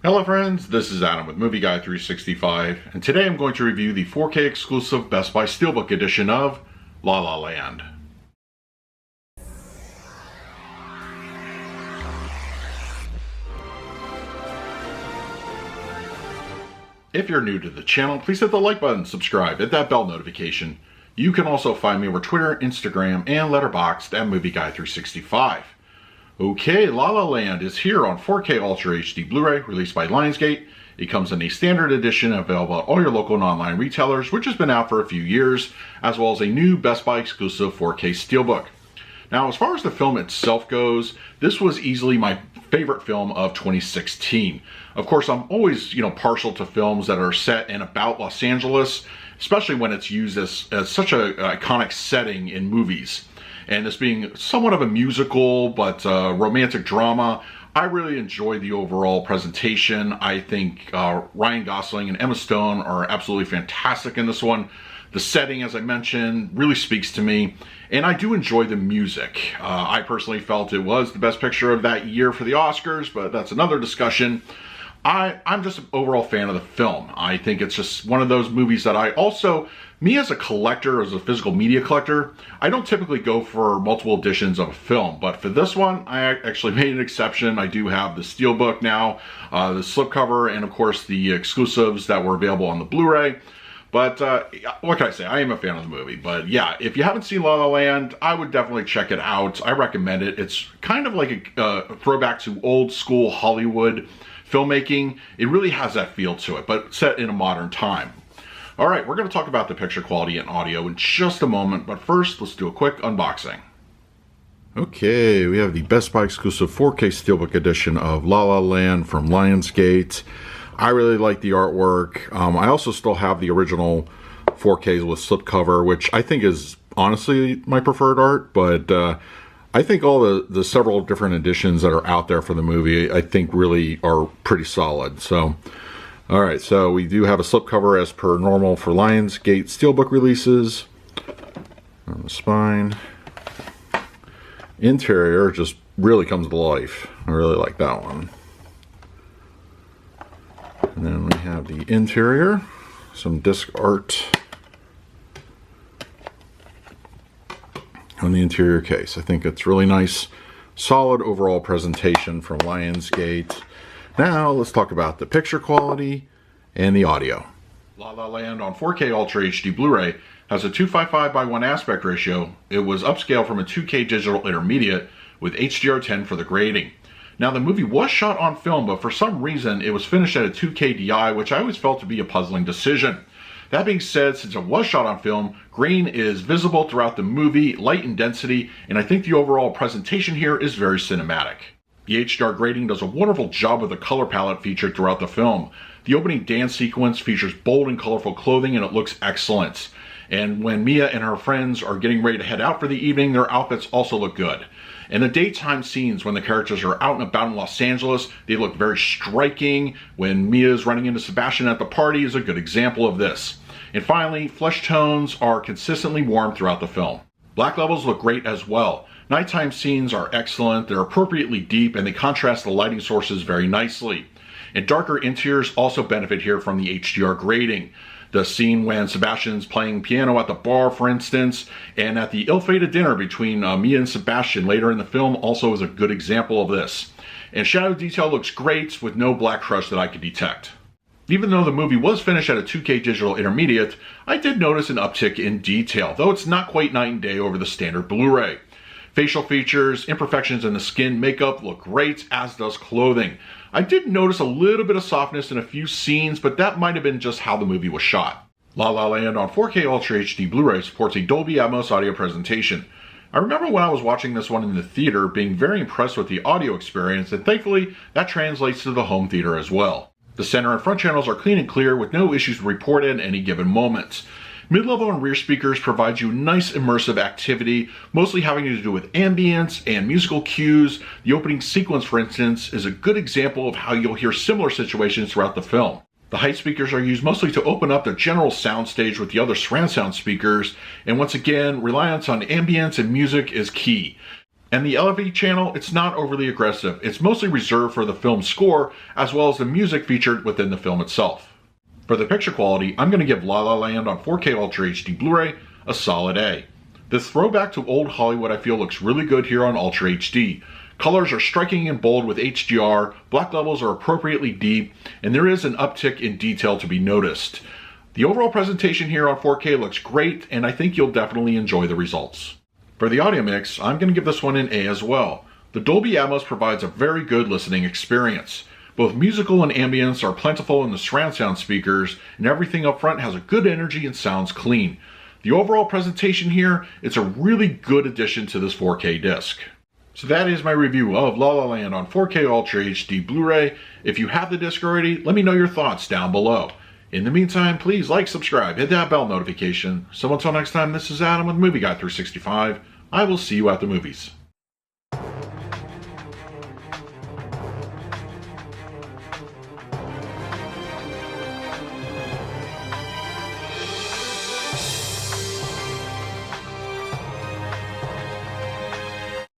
Hello friends, this is Adam with Movie Guy 365, and today I'm going to review the 4K exclusive Best Buy Steelbook edition of La La Land. If you're new to the channel, please hit the like button, subscribe, hit that bell notification. You can also find me over Twitter, Instagram, and Letterboxd at Movie Guy 365. Okay, La La Land is here on 4K Ultra HD Blu-ray, released by Lionsgate. It comes in a standard edition available at all your local and online retailers, which has been out for a few years, as well as a new Best Buy exclusive 4K Steelbook. Now, as far as the film itself goes, this was easily my favorite film of 2016. Of course, I'm always, partial to films that are set in about Los Angeles, especially when it's used as such an iconic setting in movies. And this being somewhat of a musical, but romantic drama, I really enjoyed the overall presentation. I think Ryan Gosling and Emma Stone are absolutely fantastic in this one. The setting, as I mentioned, really speaks to me. And I do enjoy the music. I personally felt it was the best picture of that year for the Oscars, but that's another discussion. I'm just an overall fan of the film. I think it's just one of those movies that me as a collector, as a physical media collector, I don't typically go for multiple editions of a film, but for this one, I actually made an exception. I do have the Steelbook now, the slipcover, and of course the exclusives that were available on the Blu-ray. But what can I say? I am a fan of the movie. But yeah, if you haven't seen La La Land, I would definitely check it out. I recommend it. It's kind of like a throwback to old school Hollywood filmmaking. It really has that feel to it, but set in a modern time. All right, we're going to talk about the picture quality and audio in just a moment, but first, let's do a quick unboxing. Okay, we have the Best Buy exclusive 4K Steelbook edition of La La Land from Lionsgate. I really like the artwork. I also still have the original 4Ks with slipcover, which I think is honestly my preferred art, but I think all the several different editions that are out there for the movie, I think really are pretty solid. So, all right, so we do have a slipcover as per normal for Lionsgate Steelbook releases. On the spine. Interior just really comes to life. I really like that one. And then we have the interior, some disc art on the interior case. I think it's really nice, solid overall presentation from Lionsgate. Now let's talk about the picture quality and the audio. La La Land on 4K Ultra HD Blu-ray has a 255:1 aspect ratio. It was upscaled from a 2K digital intermediate with HDR10 for the grading. Now, the movie was shot on film, but for some reason it was finished at a 2K DI, which I always felt to be a puzzling decision. That being said, since it was shot on film, grain is visible throughout the movie, light in density, and I think the overall presentation here is very cinematic. The HDR grading does a wonderful job with the color palette featured throughout the film. The opening dance sequence features bold and colorful clothing, and it looks excellent. And when Mia and her friends are getting ready to head out for the evening, their outfits also look good. And the daytime scenes when the characters are out and about in Los Angeles, they look very striking. When Mia's running into Sebastian at the party is a good example of this. And finally, flesh tones are consistently warm throughout the film. Black levels look great as well. Nighttime scenes are excellent, they're appropriately deep, and they contrast the lighting sources very nicely. And darker interiors also benefit here from the HDR grading. The scene when Sebastian's playing piano at the bar, for instance, and at the ill-fated dinner between Mia and Sebastian later in the film also is a good example of this. And shadow detail looks great with no black crush that I could detect. Even though the movie was finished at a 2K digital intermediate, I did notice an uptick in detail, though it's not quite night and day over the standard Blu-ray. Facial features, imperfections in the skin, makeup look great, as does clothing. I did notice a little bit of softness in a few scenes, but that might have been just how the movie was shot. La La Land on 4K Ultra HD Blu-ray supports a Dolby Atmos audio presentation. I remember when I was watching this one in the theater being very impressed with the audio experience, and thankfully that translates to the home theater as well. The center and front channels are clean and clear with no issues reported at any given moment. Mid-level and rear speakers provide you nice immersive activity, mostly having to do with ambience and musical cues. The opening sequence, for instance, is a good example of how you'll hear similar situations throughout the film. The height speakers are used mostly to open up the general soundstage with the other surround sound speakers, and once again, reliance on ambience and music is key. And the LFE channel, it's not overly aggressive. It's mostly reserved for the film score as well as the music featured within the film itself. For the picture quality, I'm going to give La La Land on 4K Ultra HD Blu-ray a solid A. This throwback to old Hollywood I feel looks really good here on Ultra HD. Colors are striking and bold with HDR, black levels are appropriately deep, and there is an uptick in detail to be noticed. The overall presentation here on 4K looks great, and I think you'll definitely enjoy the results. For the audio mix, I'm going to give this one an A as well. The Dolby Atmos provides a very good listening experience. Both musical and ambience are plentiful in the surround sound speakers, and everything up front has a good energy and sounds clean. The overall presentation here, it's a really good addition to this 4K disc. So that is my review of La La Land on 4K Ultra HD Blu-ray. If you have the disc already, let me know your thoughts down below. In the meantime, please like, subscribe, hit that bell notification. So until next time, this is Adam with Movie Guy 365. I will see you at the movies.